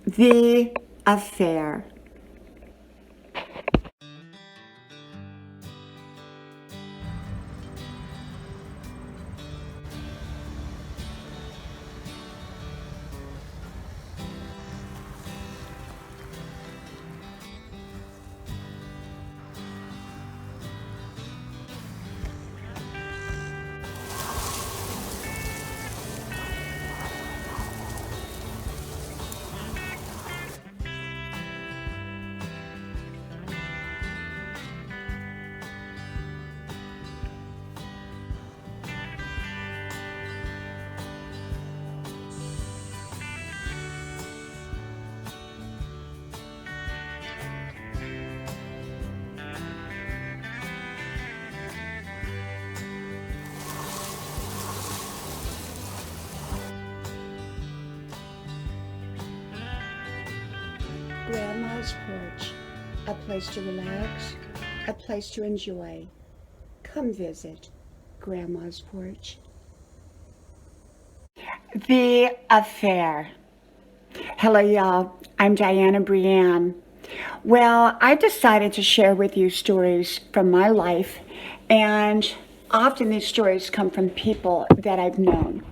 The affair. Grandma's porch, a place to relax, a place to enjoy. Come visit Grandma's porch. The affair. Hello, y'all. I'm Diana Brienne. Well, I decided to share with you stories from my life, and often these stories come from people that I've known.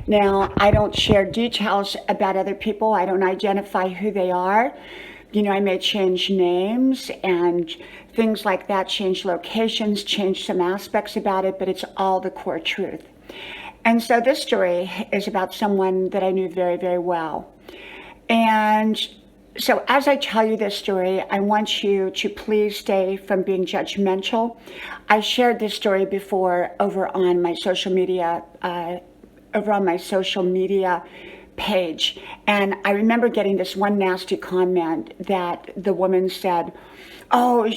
Now, I don't share details about other people. I don't identify who they are. You know, I may change names and things like that, change locations, change some aspects about it, but it's all the core truth. And so this story is about someone that I knew very, very well. And so as I tell you this story, I want you to please stay from being judgmental. I shared this story before over on my social media page. And I remember getting this one nasty comment that the woman said, oh,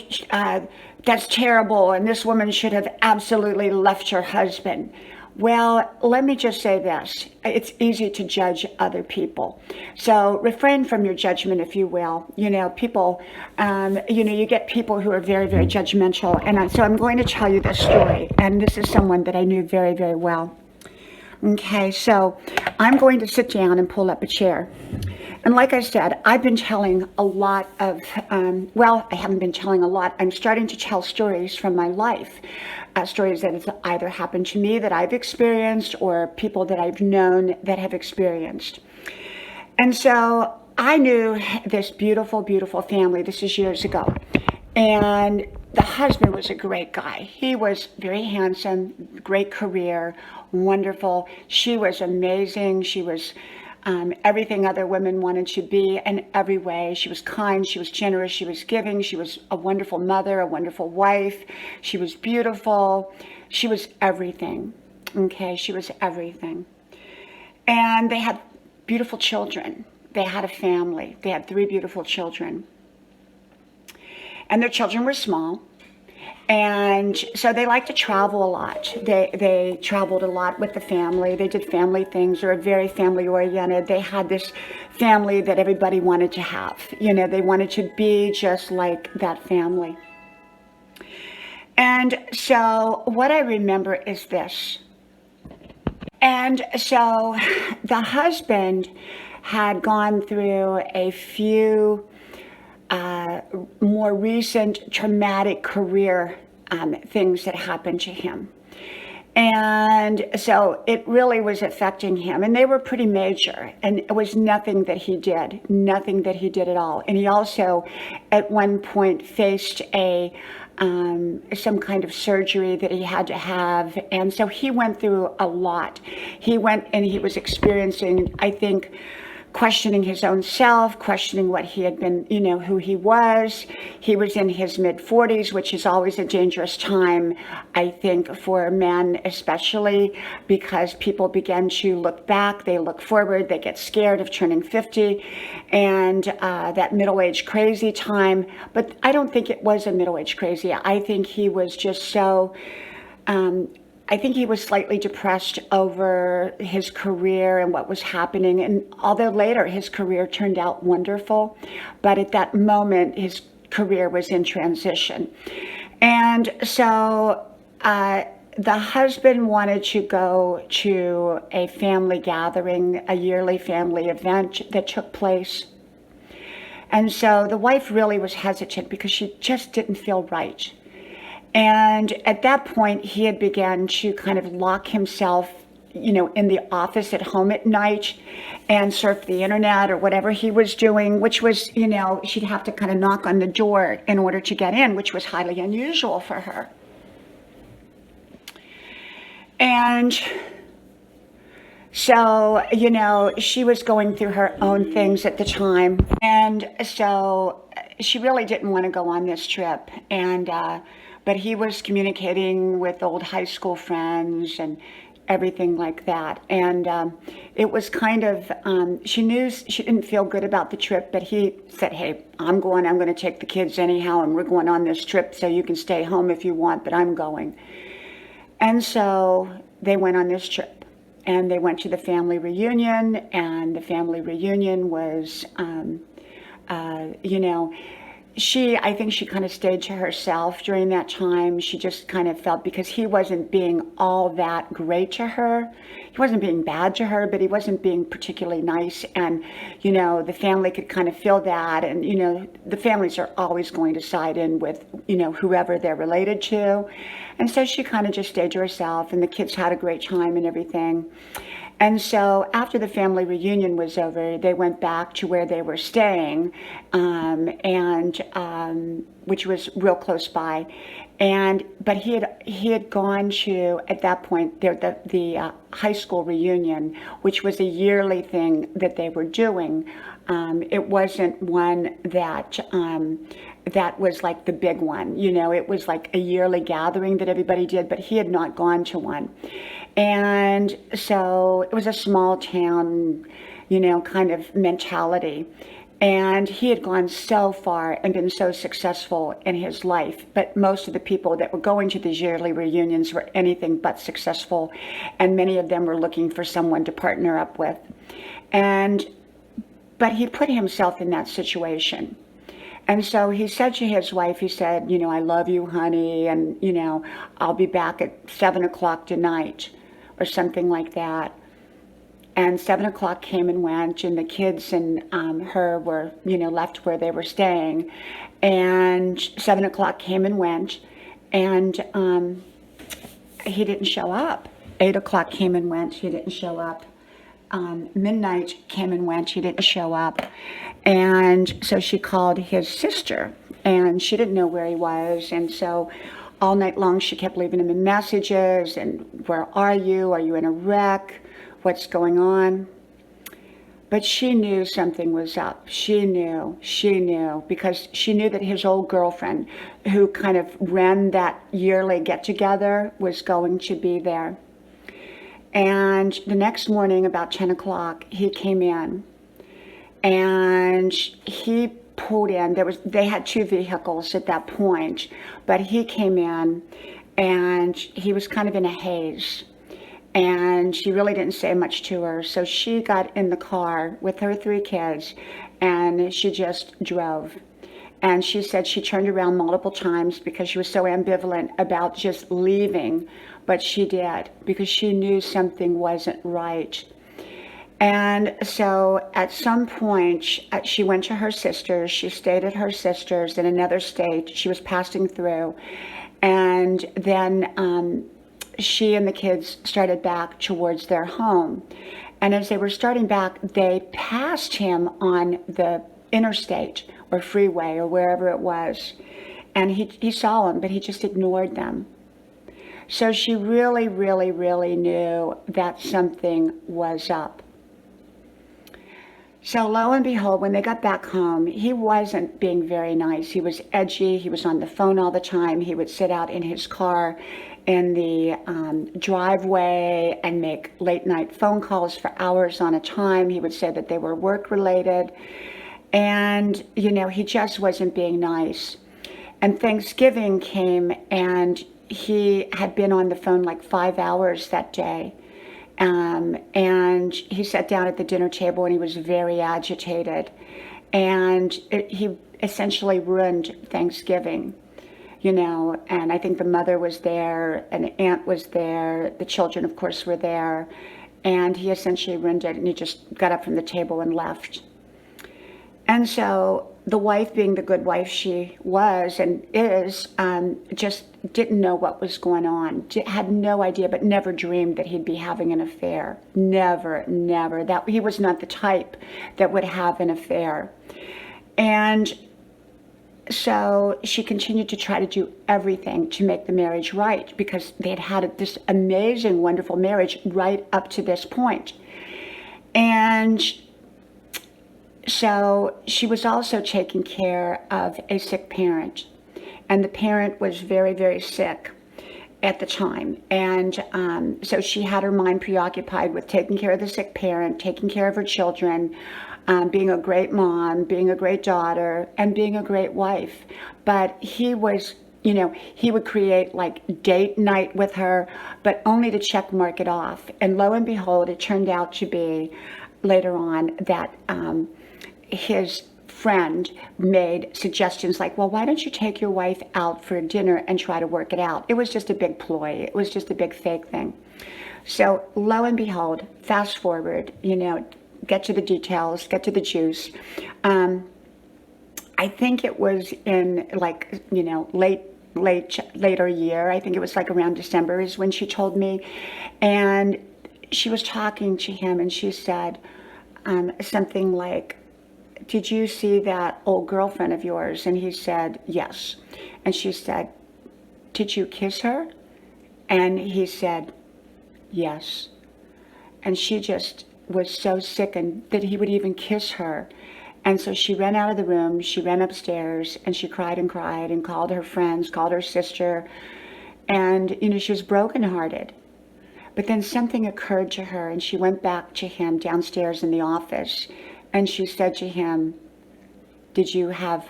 that's terrible, and this woman should have absolutely left her husband. Well, let me just say this. It's easy to judge other people. So refrain from your judgment, if you will. You know, people, you get people who are very, very judgmental. And so I'm going to tell you this story. And this is someone that I knew very, very well. Okay, so I'm going to sit down and pull up a chair. And like I said, I've been telling a lot of, I haven't been telling a lot. I'm starting to tell stories from my life, stories that have either happened to me that I've experienced or people that I've known that have experienced. And so I knew this beautiful, beautiful family. This is years ago. And the husband was a great guy. He was very handsome, great career, wonderful. She was amazing. She was everything other women wanted to be in every way. She was kind, she was generous, she was giving, she was a wonderful mother, a wonderful wife. She was beautiful. She was everything. Okay, she was everything. And they had beautiful children. They had a family. They had 3 beautiful children. And their children were small. And so they liked to travel a lot. They traveled a lot with the family. They did family things. They were very family oriented. They had this family that everybody wanted to have. You know, they wanted to be just like that family. And so what I remember is this. And so the husband had gone through a few more recent traumatic career things that happened to him. And so it really was affecting him. And they were pretty major. And it was nothing that he did at all. And he also, at one point, faced some kind of surgery that he had to have. And so he went through a lot. He went and he was experiencing, I think, questioning his own self, questioning what he had been, you know, who he was. He was in his mid-40s, which is always a dangerous time, I think, for men especially, because people begin to look back, they look forward, they get scared of turning 50, and that middle-age crazy time. But I don't think it was a middle-age crazy. I think he was just so... I think he was slightly depressed over his career and what was happening. And although later his career turned out wonderful, but at that moment his career was in transition. And so the husband wanted to go to a family gathering, a yearly family event that took place And so the wife really was hesitant because she just didn't feel right. And at that point, he had begun to kind of lock himself, in the office at home at night and surf the internet or whatever he was doing, which was, she'd have to kind of knock on the door in order to get in, which was highly unusual for her. And so, she was going through her own things at the time. And so she really didn't want to go on this trip. But he was communicating with old high school friends and everything like that. And it was kind of, she knew she didn't feel good about the trip, but he said, hey, I'm going to take the kids anyhow, and we're going on this trip, so you can stay home if you want, but I'm going. And so they went on this trip, and they went to the family reunion, and the family reunion was, I think she kind of stayed to herself during that time. She just kind of felt, because he wasn't being all that great to her. He wasn't being bad to her, but he wasn't being particularly nice. And, the family could kind of feel that. And, the families are always going to side in with, whoever they're related to. And so she kind of just stayed to herself, and the kids had a great time and everything. And so after the family reunion was over, they went back to where they were staying, which was real close by. But he had gone to, at that point, the high school reunion, which was a yearly thing that they were doing. It wasn't one that was like the big one. It was like a yearly gathering that everybody did, but he had not gone to one. And so it was a small town, kind of mentality. And he had gone so far and been so successful in his life. But most of the people that were going to these yearly reunions were anything but successful. And many of them were looking for someone to partner up with. But he put himself in that situation. And so he said to his wife, he said, I love you, honey, and, I'll be back at 7 o'clock tonight, or something like that. And 7 o'clock came and went, and the kids and her were, left where they were staying. And 7 o'clock came and went, and he didn't show up. 8 o'clock came and went, he didn't show up. Midnight came and went, he didn't show up. And so she called his sister, and she didn't know where he was. And so all night long she kept leaving him messages, and where are you? Are you in a wreck? What's going on? But she knew something was up. She knew, because she knew that his old girlfriend, who kind of ran that yearly get-together, was going to be there. And the next morning, about 10 o'clock, he came in, and he pulled in. They had two vehicles at that point, but he came in, and he was kind of in a haze, and she really didn't say much to her. So she got in the car with her 3 kids, and she just drove. And she said she turned around multiple times because she was so ambivalent about just leaving, but she did, because she knew something wasn't right. And so at some point, she went to her sister's. She stayed at her sister's in another state. She was passing through. And then she and the kids started back towards their home. And as they were starting back, they passed him on the interstate or freeway or wherever it was. And he saw them, but he just ignored them. So she really, really, really knew that something was up. So lo and behold, when they got back home, he wasn't being very nice. He was edgy. He was on the phone all the time. He would sit out in his car in the driveway and make late night phone calls for hours on a time. He would say that they were work related. And, he just wasn't being nice. And Thanksgiving came, and he had been on the phone like 5 hours that day. And he sat down at the dinner table, and he was very agitated. And he essentially ruined Thanksgiving, and I think the mother was there, and the aunt was there. The children, of course, were there. And he essentially ruined it, and he just got up from the table and left. And so the wife, being the good wife she was and is, just didn't know what was going on, had no idea, but never dreamed that he'd be having an affair. Never, never. That he was not the type that would have an affair. And so she continued to try to do everything to make the marriage right, because they had had this amazing, wonderful marriage right up to this point. And so she was also taking care of a sick parent, and the parent was very, very sick at the time. And so she had her mind preoccupied with taking care of the sick parent, taking care of her children, being a great mom, being a great daughter, and being a great wife. But he was, he would create like date night with her, but only to check mark it off. And lo and behold, it turned out to be later on that his friend made suggestions like, well, why don't you take your wife out for dinner and try to work it out? It was just a big ploy. It was just a big fake thing. So lo and behold, fast forward, get to the details, get to the juice. I think it was in later year. I think it was like around December is when she told me. And she was talking to him and she said something like, did you see that old girlfriend of yours? And he said, yes. And she said, did you kiss her? And he said, yes. And she just was so sickened that he would even kiss her. And so she ran out of the room, she ran upstairs, and she cried and called her friends, called her sister. And, she was brokenhearted. But then something occurred to her, and she went back to him downstairs in the office. And she said to him, did you have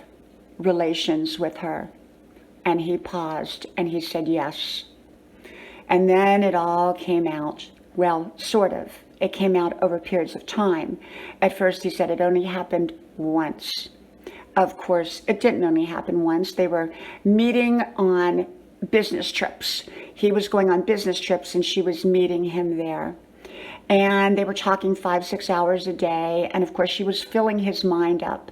relations with her? And he paused and he said, yes. And then it all came out. Well, sort of. It came out over periods of time. At first he said it only happened once. Of course, it didn't only happen once. They were meeting on business trips. He was going on business trips and she was meeting him there. And they were talking 5-6 hours a day. And of course, she was filling his mind up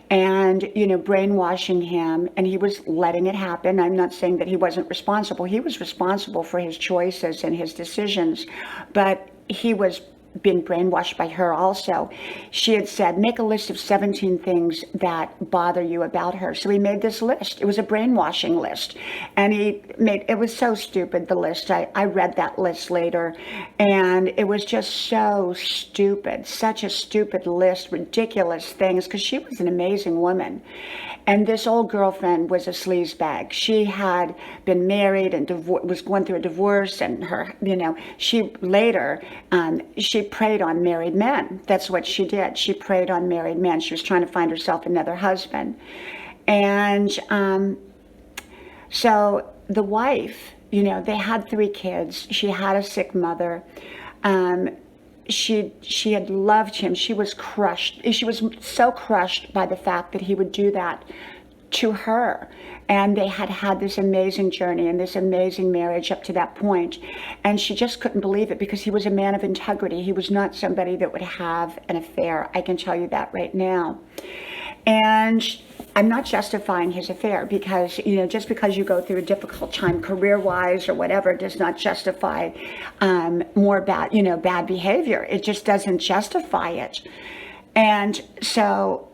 and, brainwashing him. And he was letting it happen. I'm not saying that he wasn't responsible. He was responsible for his choices and his decisions. But he was being brainwashed by her also. She had said, make a list of 17 things that bother you about her. So he made this list. It was a brainwashing list. And it was so stupid, the list. I read that list later, and it was just so stupid, such a stupid list, ridiculous things, because she was an amazing woman. And this old girlfriend was a sleazebag. She had been married and was going through a divorce, and she later, she preyed on married men. That's what she did. She preyed on married men. She was trying to find herself another husband. And so the wife, they had 3 kids. She had a sick mother. She had loved him. She was crushed. She was so crushed by the fact that he would do that to her. And they had had this amazing journey and this amazing marriage up to that point. And she just couldn't believe it, because he was a man of integrity. He was not somebody that would have an affair. I can tell you that right now. And I'm not justifying his affair, because, just because you go through a difficult time career-wise or whatever does not justify more bad behavior. It just doesn't justify it. And so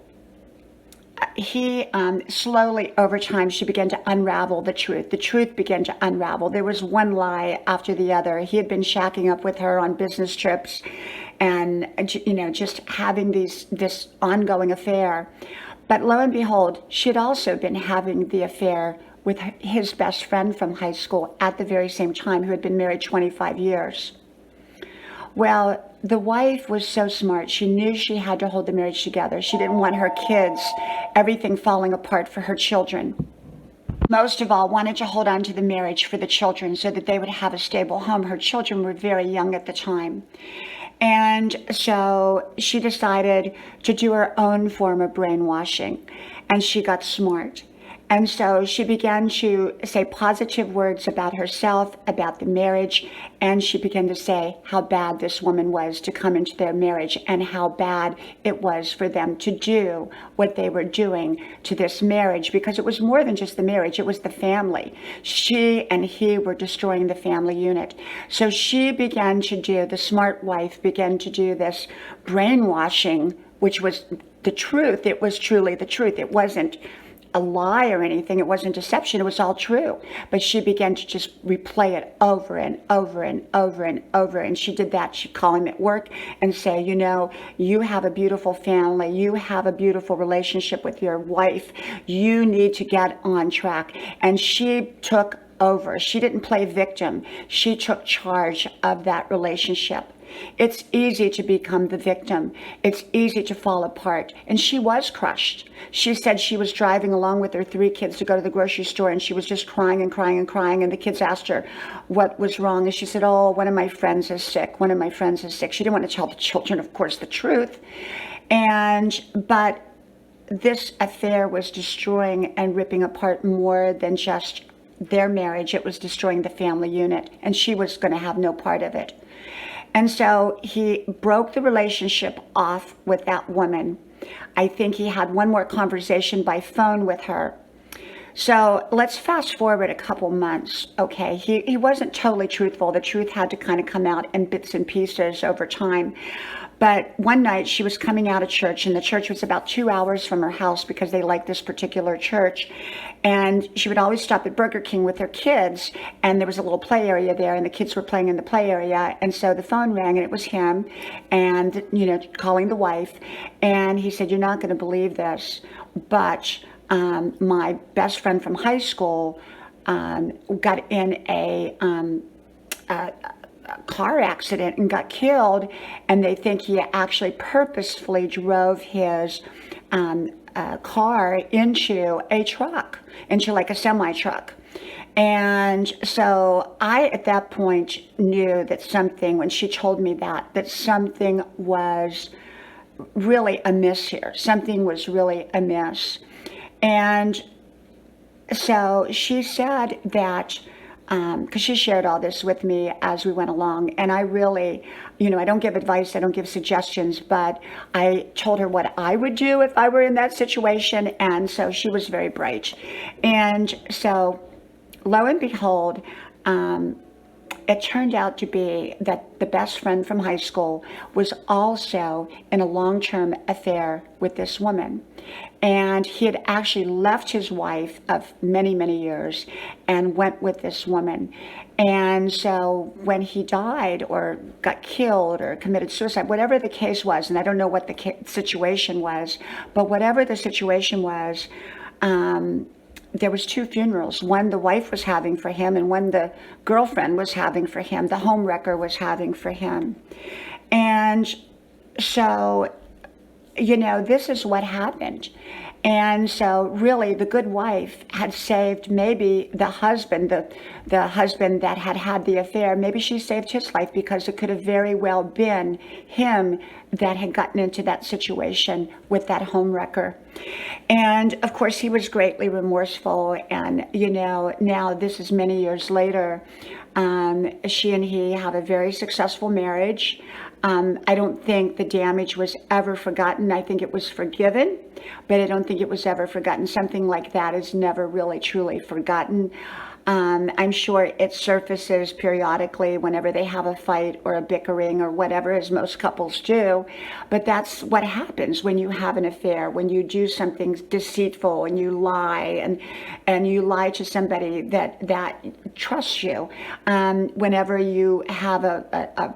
he slowly, over time, she began to unravel the truth. The truth began to unravel. There was one lie after the other. He had been shacking up with her on business trips and, just having this ongoing affair. But lo and behold, she had also been having the affair with his best friend from high school at the very same time, who had been married 25 years. Well, the wife was so smart. She knew she had to hold the marriage together. She didn't want her kids, everything falling apart for her children. Most of all, wanted to hold on to the marriage for the children so that they would have a stable home. Her children were very young at the time. And so she decided to do her own form of brainwashing. And she got smart. And so she began to say positive words about herself, about the marriage, and she began to say how bad this woman was to come into their marriage and how bad it was for them to do what they were doing to this marriage, because it was more than just the marriage, it was the family. She and he were destroying the family unit. So she began to do, the smart wife began to do this brainwashing, which was the truth. It was truly the truth. It wasn't a lie or anything. It wasn't deception. It was all true. But she began to just replay it over and over and over and over. And she did that. She'd call him at work and say, you know, you have a beautiful family. You have a beautiful relationship with your wife. You need to get on track. And she took over. She didn't play victim. She took charge of that relationship. It's easy to become the victim. It's easy to fall apart. And she was crushed. She said she was driving along with her 3 kids to go to the grocery store, and she was just crying and crying and crying. And the kids asked her what was wrong. And she said, oh, one of my friends is sick. One of my friends is sick. She didn't want to tell the children, of course, the truth. But this affair was destroying and ripping apart more than just their marriage. It was destroying the family unit, and she was going to have no part of it. And so he broke the relationship off with that woman. I think he had one more conversation by phone with her. So let's fast forward a couple months. Okay, he wasn't totally truthful. The truth had to kind of come out in bits and pieces over time. But one night she was coming out of church, and the church was about 2 hours from her house because they liked this particular church. And she would always stop at Burger King with her kids, and there was a little play area there, and the kids were playing in the play area. And so the phone rang, and it was him, and, you know, calling the wife. And he said, you're not going to believe this, but my best friend from high school got in a car accident and got killed, and they think he actually purposefully drove his car into a truck, into like a semi-truck. And so I, at that point, knew that something, when she told me that something was really amiss here. Something was really amiss. And so she said that, because she shared all this with me as we went along, and I really, you know, I don't give advice, I don't give suggestions, but I told her what I would do if I were in that situation, and so she was very bright. And so, lo and behold, it turned out to be that the best friend from high school was also in a long-term affair with this woman. And he had actually left his wife of many, many years and went with this woman. And so when he died or got killed or committed suicide, whatever the case was, and I don't know what the situation was, but whatever the situation was, there was 2 funerals. One the wife was having for him, and one the girlfriend was having for him. The homewrecker was having for him. And so, you know, this is what happened. And so really the good wife had saved maybe the husband, the husband that had the affair. Maybe she saved his life, because it could have very well been him that had gotten into that situation with that homewrecker. And of course he was greatly remorseful. And, you know, now this is many years later, she and he have a very successful marriage. I don't think the damage was ever forgotten. I think it was forgiven, but I don't think it was ever forgotten. Something like that is never really truly forgotten. I'm sure it surfaces periodically whenever they have a fight or a bickering or whatever, as most couples do. But that's what happens when you have an affair, when you do something deceitful and you lie, and you lie to somebody that trusts you. Whenever you have a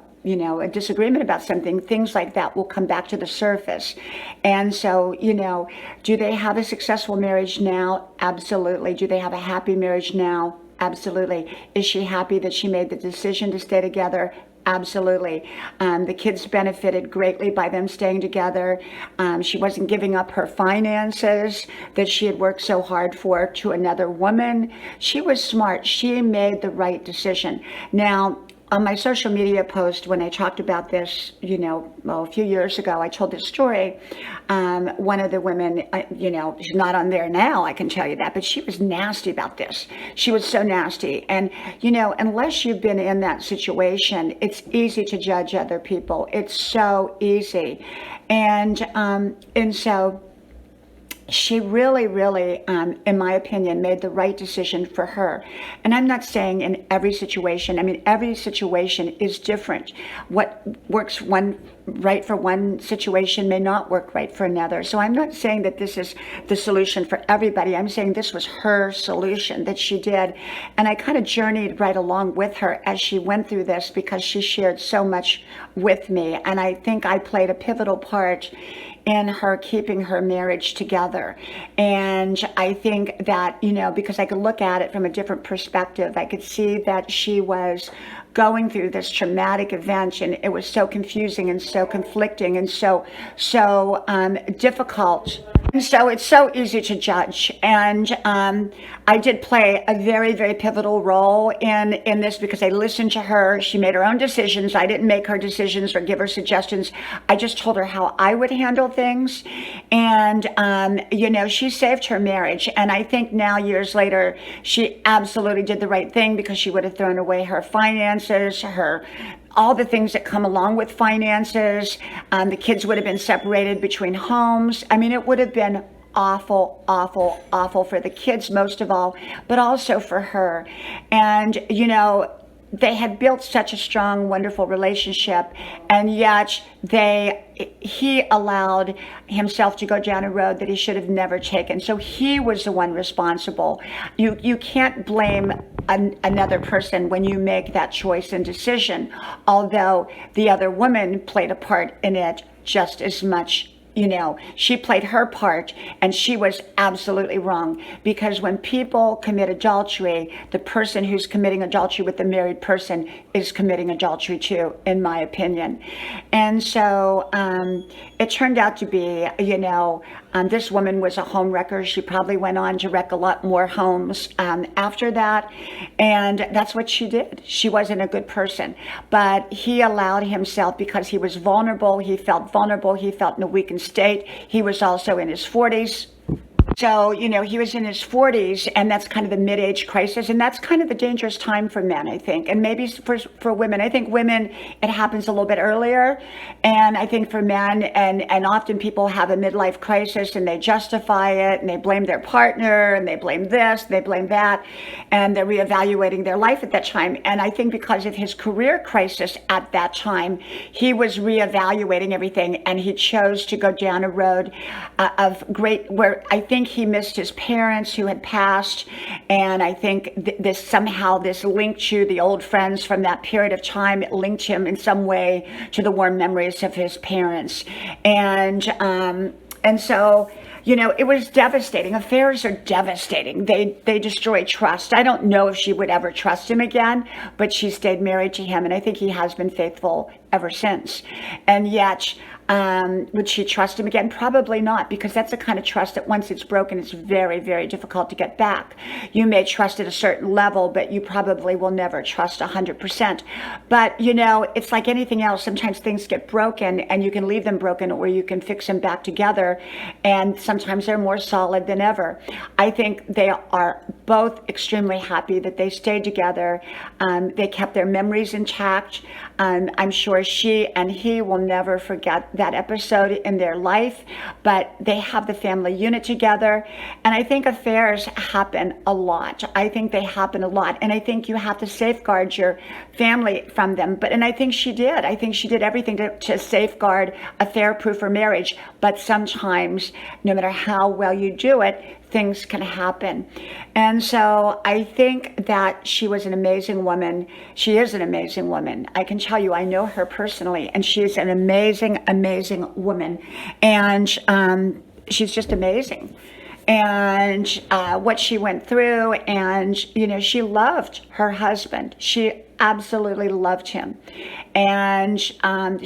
disagreement about something, things like that will come back to the surface. And so, you know, do they have a successful marriage now? Absolutely. Do they have a happy marriage now? Absolutely. Is she happy that she made the decision to stay together? Absolutely. The kids benefited greatly by them staying together. She wasn't giving up her finances that she had worked so hard for to another woman. She was smart. She made the right decision. Now, on my social media post, when I talked about this, a few years ago, I told this story. One of the women, she's not on there now, I can tell you that, but she was nasty about this. She was so nasty. And, unless you've been in that situation, it's easy to judge other people. It's so easy. And so she really, really, in my opinion, made the right decision for her. And I'm not saying in every situation. I mean, every situation is different. What works right for one situation may not work right for another. So I'm not saying that this is the solution for everybody. I'm saying this was her solution that she did. And I kind of journeyed right along with her as she went through this, because she shared so much with me. And I think I played a pivotal part in her keeping her marriage together. And I think that, because I could look at it from a different perspective, I could see that she was going through this traumatic event, and it was so confusing and so conflicting and so difficult. And so it's so easy to judge. And I did play a very, very pivotal role in this, because I listened to her. She made her own decisions. I didn't make her decisions or give her suggestions. I just told her how I would handle things. And, she saved her marriage. And I think now, years later, she absolutely did the right thing, because she would have thrown away her finances, all the things that come along with finances. The kids would have been separated between homes. I mean, it would have been awful, awful, awful for the kids, most of all, but also for her. And, they had built such a strong, wonderful relationship, and yet he allowed himself to go down a road that he should have never taken. So he was the one responsible. You can't blame another person when you make that choice and decision, although the other woman played a part in it just as much. She played her part, and she was absolutely wrong, because when people commit adultery, the person who's committing adultery with the married person is committing adultery too, in my opinion. And so it turned out to be, this woman was a home wrecker. She probably went on to wreck a lot more homes after that. And that's what she did. She wasn't a good person. But he allowed himself, because he was vulnerable. He felt vulnerable. He felt in a weakened state. He was also in his 40s. So, he was in his 40s, and that's kind of the mid-age crisis, and that's kind of the dangerous time for men, I think, and maybe for women. I think women, it happens a little bit earlier, and I think for men, and often people have a midlife crisis, and they justify it, and they blame their partner, and they blame this, they blame that, and they're reevaluating their life at that time. And I think because of his career crisis at that time, he was reevaluating everything, and he chose to go down a road where I think he missed his parents who had passed, and I think this linked to the old friends from that period of time. It linked him in some way to the warm memories of his parents, and so it was devastating. Affairs are devastating. They destroy trust. I don't know if she would ever trust him again, but she stayed married to him, and I think he has been faithful ever since. And yet, would she trust him again? Probably not, because that's the kind of trust that once it's broken, it's very, very difficult to get back. You may trust at a certain level, but you probably will never trust 100%. But, it's like anything else. Sometimes things get broken, and you can leave them broken, or you can fix them back together, and sometimes they're more solid than ever. I think they are both extremely happy that they stayed together. They kept their memories intact. I'm sure she and he will never forget that episode in their life, but they have the family unit together. And I think affairs happen a lot. I think they happen a lot. And I think you have to safeguard your family from them. And I think she did. I think she did everything to safeguard affair-proof marriage. But sometimes, no matter how well you do it, things can happen. And so I think that she was an amazing woman. She is an amazing woman. I can tell you, I know her personally, and she is an amazing, amazing woman. And she's just amazing. And what she went through, and, she loved her husband. She absolutely loved him. And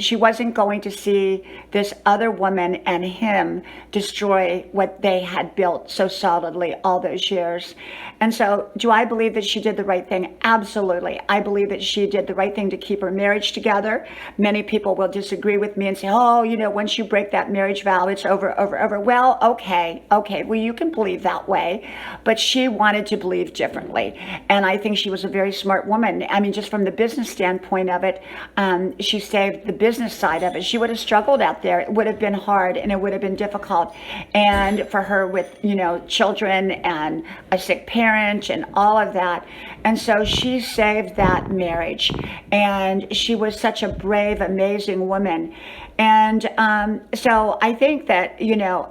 she wasn't going to see this other woman and him destroy what they had built so solidly all those years. And so, do I believe that she did the right thing? Absolutely. I believe that she did the right thing to keep her marriage together. Many people will disagree with me and say, oh, once you break that marriage vow, it's over, over, over. Well, okay. Well, you can believe that way. But she wanted to believe differently. And I think she was a very smart woman. I mean, just from the business standpoint of it, she saved the business side of it. She would have struggled out there. It would have been hard and it would have been difficult. And for her with, children and a sick parent and all of that. And so she saved that marriage. And she was such a brave, amazing woman. And so I think that,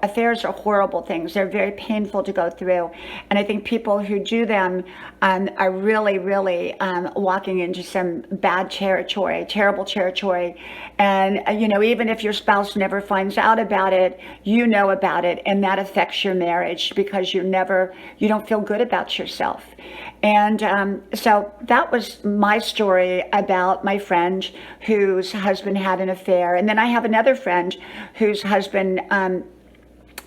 affairs are horrible things. They're very painful to go through. And I think people who do them are really, really walking into some bad territory, terrible territory. And, even if your spouse never finds out about it, you know about it. And that affects your marriage because you don't feel good about yourself. And so that was my story about my friend whose husband had an affair. And then I have another friend whose husband,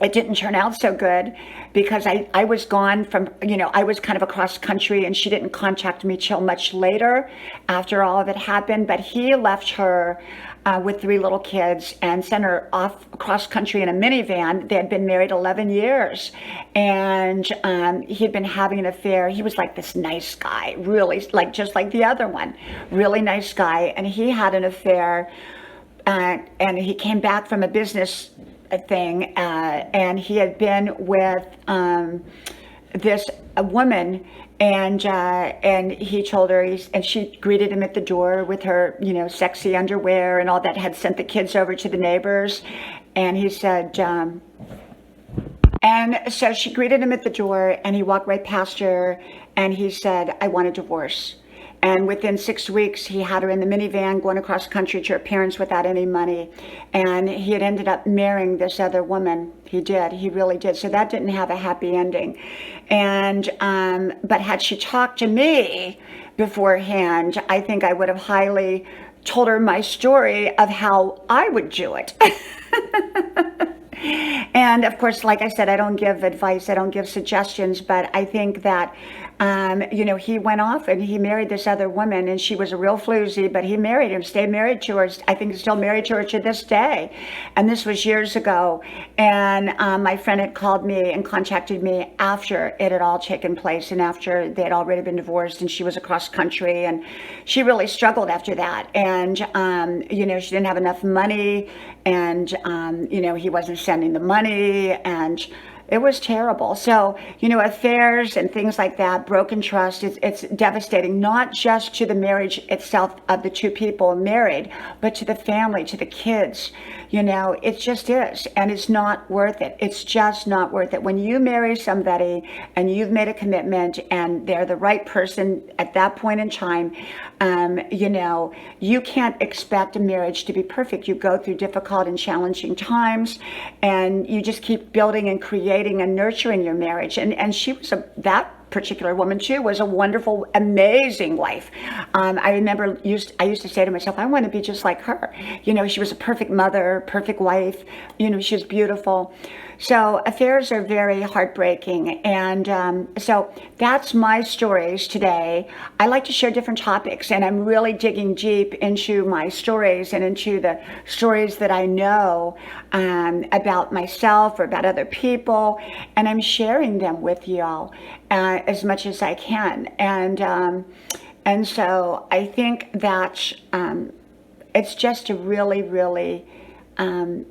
it didn't turn out so good because I was gone from, I was kind of across country and she didn't contact me till much later after all of it happened. But he left her with 3 little kids and sent her off across country in a minivan. They had been married 11 years and he'd been having an affair. He was like this nice guy, really, like just like the other one, really nice guy. And he had an affair and he came back from a business thing and he had been with a woman. And he told her, and she greeted him at the door with her, sexy underwear and all that, had sent the kids over to the neighbors. And he said, and so she greeted him at the door and he walked right past her and he said, I want a divorce. And within 6 weeks, he had her in the minivan going across country to her parents without any money. And he had ended up marrying this other woman. He did. He really did. So that didn't have a happy ending. And but had she talked to me beforehand, I think I would have highly told her my story of how I would do it. And of course, like I said, I don't give advice, I don't give suggestions, but I think that, he went off and he married this other woman and she was a real floozy, but he married her, stayed married to her. I think he's still married to her to this day. And this was years ago. And my friend had called me and contacted me after it had all taken place and after they had already been divorced and she was across country and she really struggled after that. And, she didn't have enough money and, he wasn't sending the money and it was terrible. So, affairs and things like that, broken trust, it's devastating, not just to the marriage itself of the two people married, but to the family, to the kids. It just is. And it's not worth it. It's just not worth it. When you marry somebody and you've made a commitment and they're the right person at that point in time, you can't expect a marriage to be perfect. You go through difficult and challenging times and you just keep building and creating and nurturing your marriage. And she was that particular woman too was a wonderful, amazing wife. I remember I used to say to myself, I want to be just like her. She was a perfect mother, perfect wife. She was beautiful. So affairs are very heartbreaking. And so that's my stories today. I like to share different topics and I'm really digging deep into my stories and into the stories that I know about myself or about other people. And I'm sharing them with y'all as much as I can. And so I think that it's just a really, really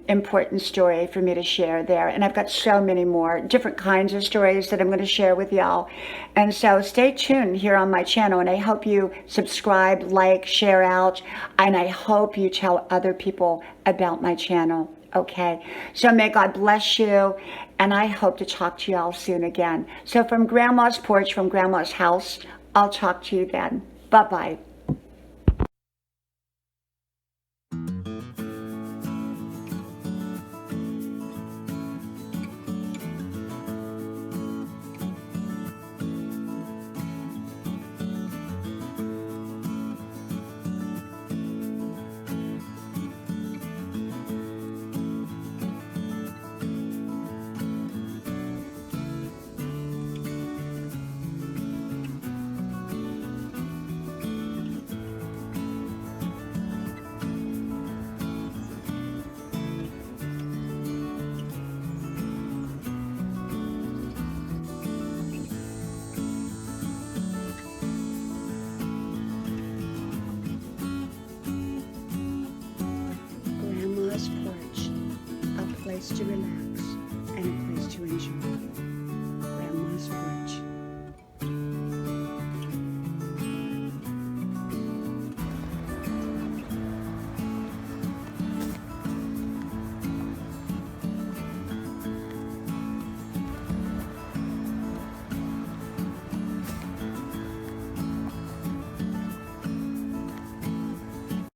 important story for me to share there. And I've got so many more different kinds of stories that I'm going to share with y'all. And so stay tuned here on my channel. And I hope you subscribe, like, share out. And I hope you tell other people about my channel. Okay. So may God bless you. And I hope to talk to y'all soon again. So from Grandma's porch, from Grandma's house, I'll talk to you then. Bye-bye. place to relax and a place to enjoy. Grandma's Room.